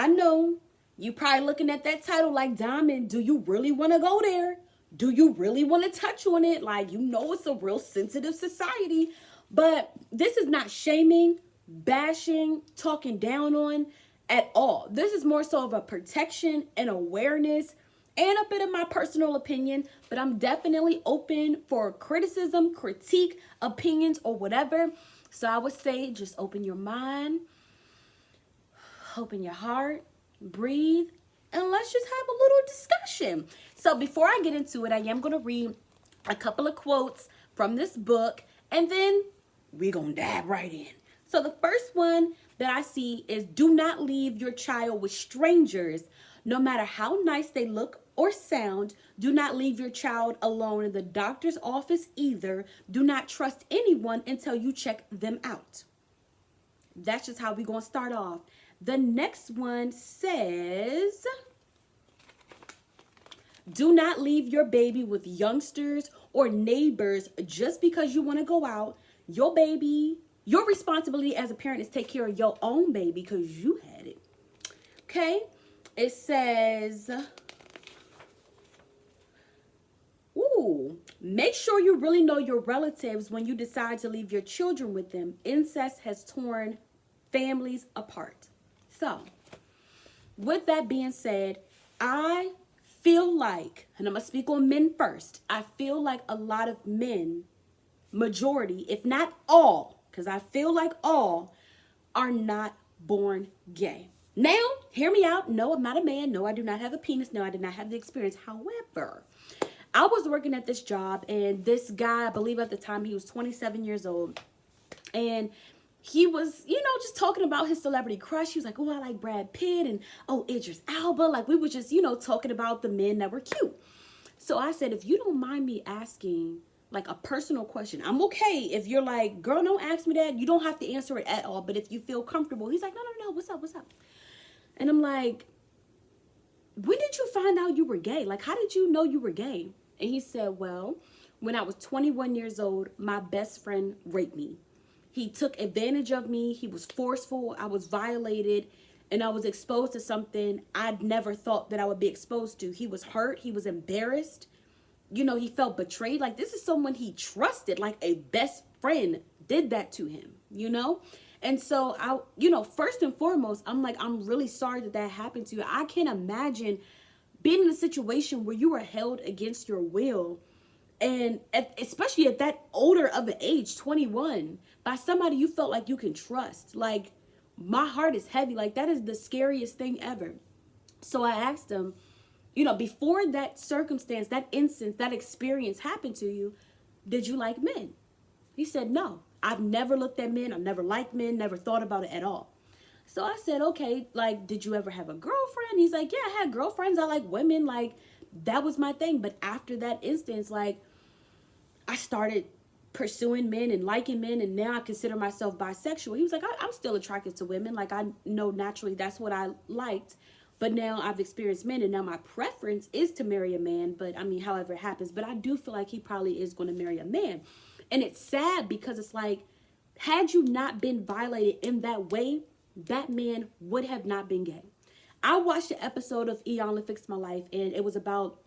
I know you probably looking at that title like, Diamond, do you really want to go there? Do you really want to touch on it? Like, you know, it's a real sensitive society. But this is not shaming, bashing, talking down on at all. This is more so of a protection and awareness and a bit of my personal opinion. But I'm definitely open for criticism, critique, opinions, or whatever. So I would say just open your mind, open your heart, breathe, and let's just have a little discussion. So before I get into it, I am going to read a couple of quotes from this book, and then we're going to dive right in. So the first one that I see is, do not leave your child with strangers, no matter how nice they look or sound. Do not leave your child alone in the doctor's office either. Do not trust anyone until you check them out. That's just how we're going to start off. The next one says, do not leave your baby with youngsters or neighbors just because you want to go out. Your baby, your responsibility as a parent is take care of your own baby because you had it. Okay? It says, make sure you really know your relatives when you decide to leave your children with them. Incest has torn families apart. So, with that being said, I feel like, and I'm going to speak on men first, I feel like a lot of men, majority, if not all, because I feel like all, are not born gay. Now, hear me out. No, I'm not a man. No, I do not have a penis. No, I did not have the experience. However, I was working at this job, and this guy, I believe at the time, he was 27 years old, and he was, just talking about his celebrity crush. He was like, oh, I like Brad Pitt, and oh, Idris Elba. Like, we were just, talking about the men that were cute. So I said, if you don't mind me asking, like, a personal question, I'm okay. If you're like, girl, don't ask me that. You don't have to answer it at all. But if you feel comfortable, he's like, no. What's up? And I'm like, when did you find out you were gay? Like, how did you know you were gay? And he said, well, when I was 21 years old, my best friend raped me. He took advantage of me. He was forceful. I was violated, and I was exposed to something I'd never thought that I would be exposed to. He was hurt. He was embarrassed. He felt betrayed. Like, this is someone he trusted, like a best friend did that to him, And so first and foremost, I'm like, I'm really sorry that happened to you. I can't imagine being in a situation where you were held against your will, and especially at that older of an age, 21, by somebody you felt like you can trust. Like, my heart is heavy. Like, that is the scariest thing ever. So I asked him, before that circumstance, that instance, that experience happened to you, did you like men? He said, no, I've never looked at men. I've never liked men, never thought about it at all. So I said, okay, like, did you ever have a girlfriend? He's like, yeah, I had girlfriends. I like women. Like, that was my thing. But after that instance, like, I started pursuing men and liking men, and now I consider myself bisexual. He was like, I'm still attracted to women. Like, I know naturally that's what I liked. But now I've experienced men, and now my preference is to marry a man. But I mean, however it happens. But I do feel like he probably is going to marry a man. And it's sad because it's like, had you not been violated in that way, that man would have not been gay. I watched an episode of Eon Only Fixed My Life, and it was about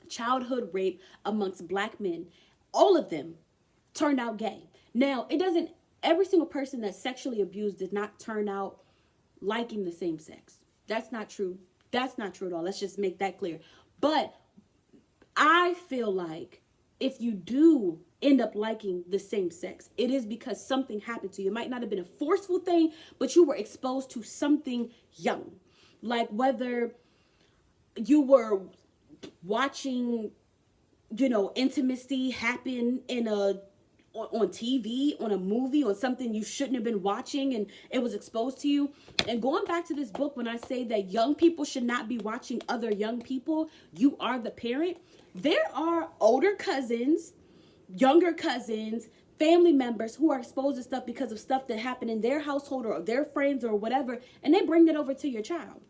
childhood rape amongst black men. All of them turned out gay. Now, every single person that's sexually abused did not turn out liking the same sex. That's not true. That's not true at all. Let's just make that clear. But I feel like if you do end up liking the same sex, it is because something happened to you. It might not have been a forceful thing, but you were exposed to something young. Like, whether you were watching, intimacy happen on TV, on a movie, or something you shouldn't have been watching, and it was exposed to you. And going back to this book, when I say that young people should not be watching other young people, you are the parent. There are older cousins, younger cousins, family members who are exposed to stuff because of stuff that happened in their household or their friends or whatever, and they bring that over to your child.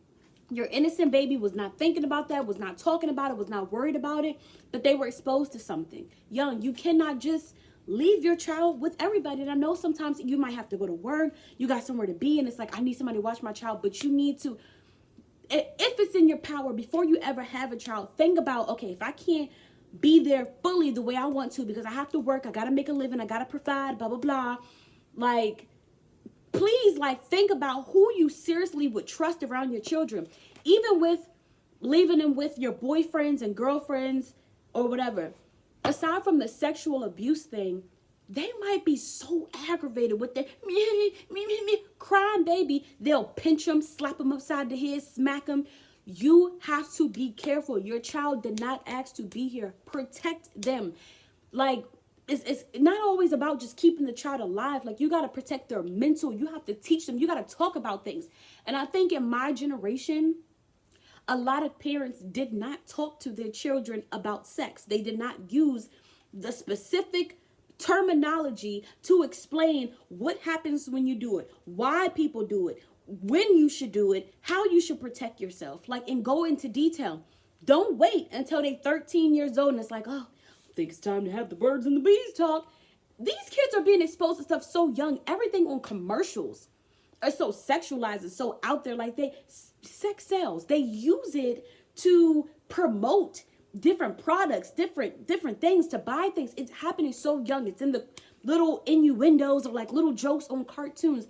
Your innocent baby was not thinking about that, was not talking about it, was not worried about it, but they were exposed to something. Young, you cannot just leave your child with everybody. And I know sometimes you might have to go to work, you got somewhere to be, and it's like, I need somebody to watch my child, but you need to if it's in your power, before you ever have a child, think about, okay, if I can't be there fully the way I want to because I have to work, I got to make a living, I got to provide, blah, blah, blah. Like, please, like, think about who you seriously would trust around your children, even with leaving them with your boyfriends and girlfriends or whatever. Aside from the sexual abuse thing, they might be so aggravated with their crying baby. They'll pinch them, slap them upside the head, smack them. You have to be careful. Your child did not ask to be here. Protect them. Like, it's not always about just keeping the child alive. Like, you got to protect their mental. You have to teach them. You got to talk about things. And I think in my generation, a lot of parents did not talk to their children about sex. They did not use the specific terminology to explain what happens when you do it, why people do it, when you should do it, how you should protect yourself, like, and go into detail. Don't wait until they're 13 years old and it's like, oh, I think it's time to have the birds and the bees talk. These kids are being exposed to stuff so young. Everything on commercials are so sexualized and so out there. Like, sex sells. They use it to promote different products, different things, to buy things. It's happening so young. It's in the little innuendos or like little jokes on cartoons.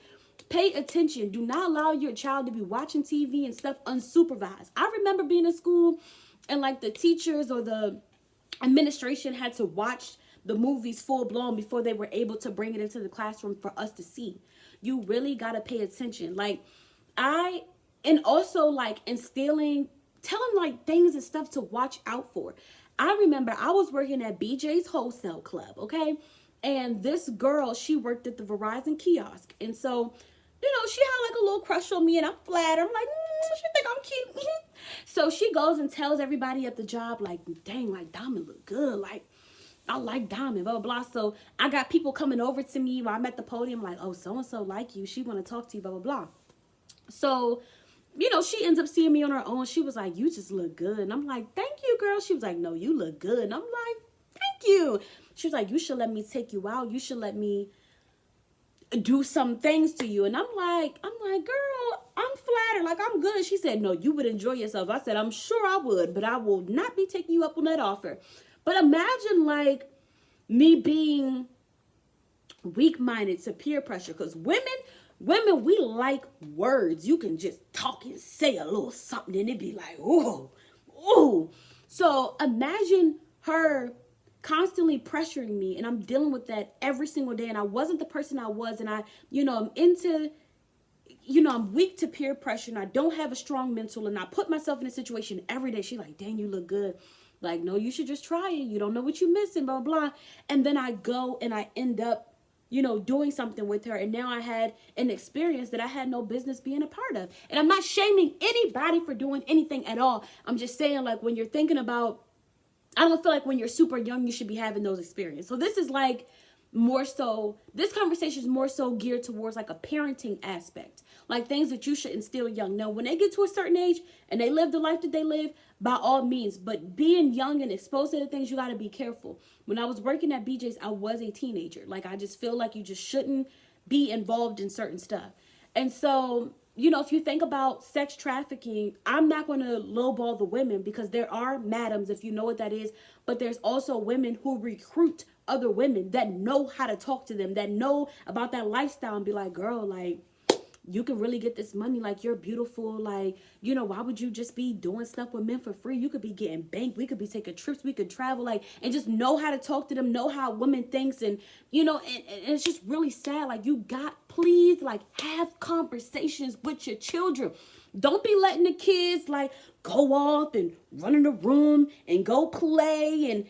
Pay attention. Do not allow your child to be watching TV and stuff unsupervised. I remember being in school and like the teachers or the administration had to watch the movies full blown before they were able to bring it into the classroom for us to see. You really got to pay attention. Like, and also like instilling, telling like things and stuff to watch out for. I remember I was working at BJ's Wholesale Club, okay? And this girl, she worked at the Verizon kiosk. And so, you know, she had like a little crush on me and I'm flattered. I'm like, she think I'm cute. So she goes and tells everybody at the job, like, dang, like Diamond look good. Like, I like Diamond, blah, blah, blah. So I got people coming over to me while I'm at the podium, like, oh, so-and-so like you. She want to talk to you, blah, blah, blah. So, you know, she ends up seeing me on her own. She was like, you just look good. And I'm like, thank you, girl. She was like, no, you look good. And I'm like, thank you. She was like, you should let me take you out. You should let me do some things to you. And I'm like, girl, I'm flattered. Like, I'm good. She said, no, you would enjoy yourself. I said, I'm sure I would, but I will not be taking you up on that offer. But imagine like me being weak-minded to peer pressure, because women, we like words. You can just talk and say a little something and it'd be like, ooh, ooh. So imagine her constantly pressuring me, and I'm dealing with that every single day. And I wasn't the person I was. And I'm weak to peer pressure and I don't have a strong mental, and I put myself in a situation every day. She's like, dang, you look good. Like, no, you should just try it. You don't know what you're missing, blah, blah, blah. And then I go and I end up, doing something with her. And now I had an experience that I had no business being a part of. And I'm not shaming anybody for doing anything at all. I'm just saying, like, when you're thinking about, I don't feel like when you're super young, you should be having those experiences. So this is like more so, this conversation is more so geared towards like a parenting aspect, like things that you should instill young. Now, when they get to a certain age and they live the life that they live, by all means, but being young and exposed to the things, you got to be careful. When I was working at BJ's, I was a teenager. Like, I just feel like you just shouldn't be involved in certain stuff. And so, if you think about sex trafficking, I'm not going to lowball the women, because there are madams, if you know what that is, but there's also women who recruit other women that know how to talk to them, that know about that lifestyle, and be like, girl, like, you can really get this money. Like, you're beautiful. Like, why would you just be doing stuff with men for free? You could be getting banked. We could be taking trips. We could travel, like, and just know how to talk to them, know how women thinks. And, and it's just really sad. Like, please, like, have conversations with your children. Don't be letting the kids, like, go off and run in the room and go play, and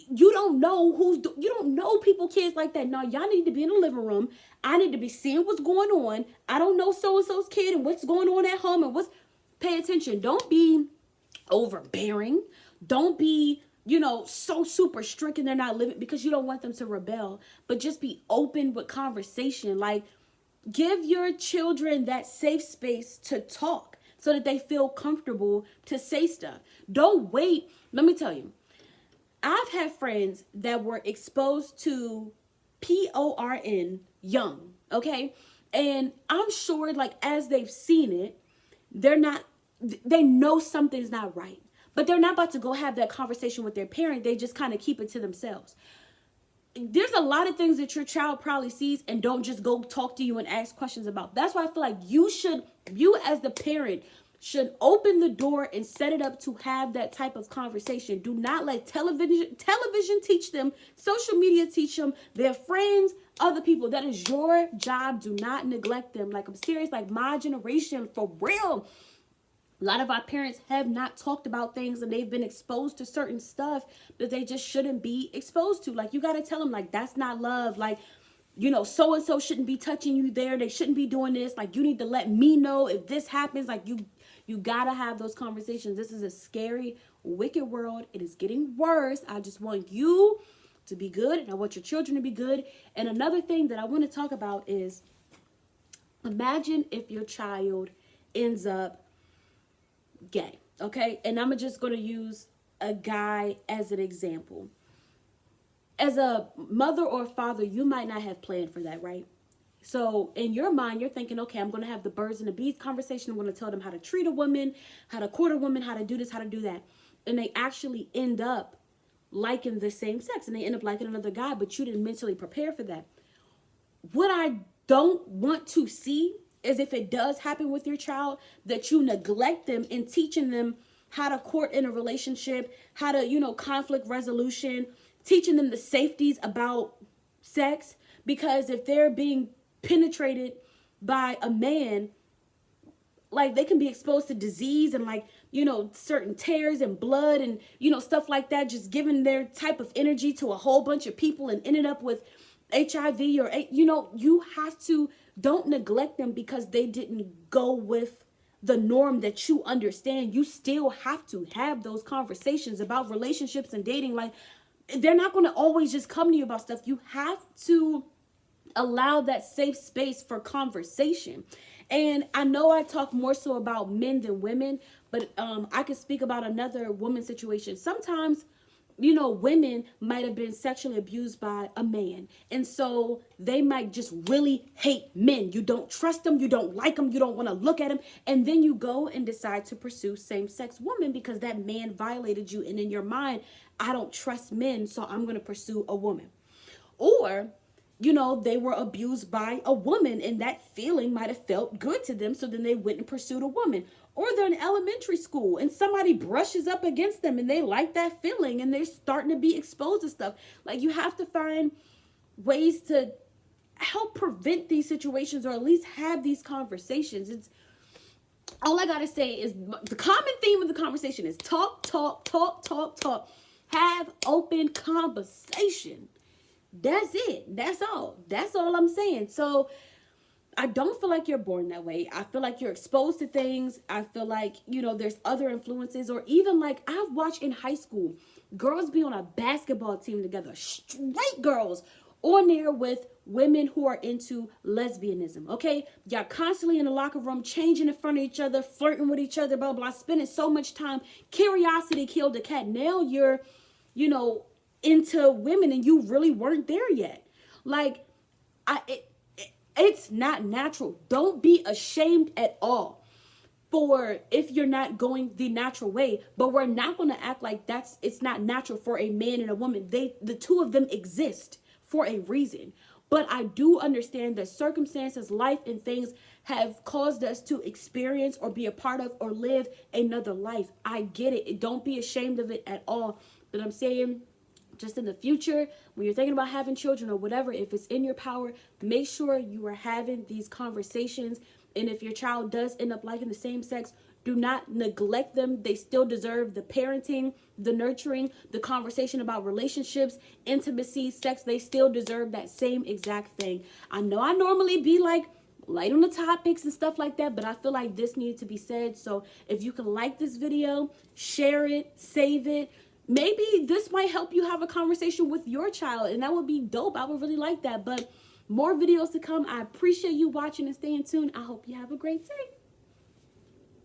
you don't know people, kids like that. No, y'all need to be in the living room. I need to be seeing what's going on. I don't know so-and-so's kid and what's going on at home and pay attention. Don't be overbearing. Don't be, so super strict and they're not living, because you don't want them to rebel. But just be open with conversation. Like, give your children that safe space to talk so that they feel comfortable to say stuff. Don't wait. Let me tell you. I've had friends that were exposed to PORN young, okay? And I'm sure, like, as they've seen it, they're not they know something's not right, but they're not about to go have that conversation with their parent. They just kind of keep it to themselves. There's a lot of things that your child probably sees and don't just go talk to you and ask questions about. That's why I feel like you as the parent should open the door and set it up to have that type of conversation. Do not let television teach them, social media teach them, their friends, other people. That is your job. Do not neglect them. Like, I'm serious, like my generation, for real. A lot of our parents have not talked about things, and they've been exposed to certain stuff that they just shouldn't be exposed to. Like, you got to tell them, like, that's not love. Like, you know, so-and-so shouldn't be touching you there. They shouldn't be doing this. Like, you need to let me know if this happens. Like, you got to have those conversations. This is a scary, wicked world. It is getting worse. I just want you to be good, and I want your children to be good. And another thing that I want to talk about is, imagine if your child ends up gay, okay? And I'm just going to use a guy as an example. As a mother or father, you might not have planned for that, right? So in your mind, you're thinking, okay, I'm going to have the birds and the bees conversation. I'm going to tell them how to treat a woman, how to court a woman, how to do this, how to do that. And they actually end up liking the same sex, and they end up liking another guy, but you didn't mentally prepare for that. What I don't want to see is, if it does happen with your child, that you neglect them in teaching them how to court in a relationship, how to, you know, conflict resolution, teaching them the safeties about sex. Because if they're being penetrated by a man, like, they can be exposed to disease and, like, you know, certain tears and blood and, you know, stuff like that, just giving their type of energy to a whole bunch of people and ended up with HIV or, you know, you have to, don't neglect them because they didn't go with the norm that you understand. You still have to have those conversations about relationships and dating. Like, they're not going to always just come to you about stuff. You have to allow that safe space for conversation. And I know I talk more so about men than women, but I could speak about another woman situation. Sometimes, you know, women might have been sexually abused by a man, and so they might just really hate men. You don't trust them, you don't like them, you don't want to look at them, and then you go and decide to pursue same-sex women because that man violated you, and in your mind, I don't trust men, so I'm going to pursue a woman. Or, you know, they were abused by a woman, and that feeling might have felt good to them, so then they went and pursued a woman. Or they're in elementary school and somebody brushes up against them and they like that feeling and they're starting to be exposed to stuff. Like, you have to find ways to help prevent these situations, or at least have these conversations. It's all I got to say is, the common theme of the conversation is talk, talk, talk, talk, talk. Have open conversation. That's it. That's all. That's all I'm saying. So I don't feel like you're born that way. I feel like you're exposed to things. I feel like, you know, there's other influences, or even like I've watched in high school, girls be on a basketball team together, straight girls on there with women who are into lesbianism, okay? Y'all constantly in the locker room, changing in front of each other, flirting with each other, blah, blah, spending so much time. Curiosity killed the cat. Now you're, you know, into women and you really weren't there yet. Like, it's not natural. Don't be ashamed at all for if you're not going the natural way, but we're not going to act like it's not natural for a man and a woman. The two of them exist for a reason. But I do understand that circumstances, life, and things have caused us to experience or be a part of or live another life. I get it. Don't be ashamed of it at all. But I'm saying, just in the future, when you're thinking about having children or whatever, if it's in your power, make sure you are having these conversations. And if your child does end up liking the same sex, do not neglect them. They still deserve the parenting, the nurturing, the conversation about relationships, intimacy, sex. They still deserve that same exact thing. I know I normally be like light on the topics and stuff like that, but I feel like this needed to be said. So if you can like this video, share it, save it. Maybe this might help you have a conversation with your child, and that would be dope. I would really like that. But more videos to come. I appreciate you watching and staying tuned. I hope you have a great day.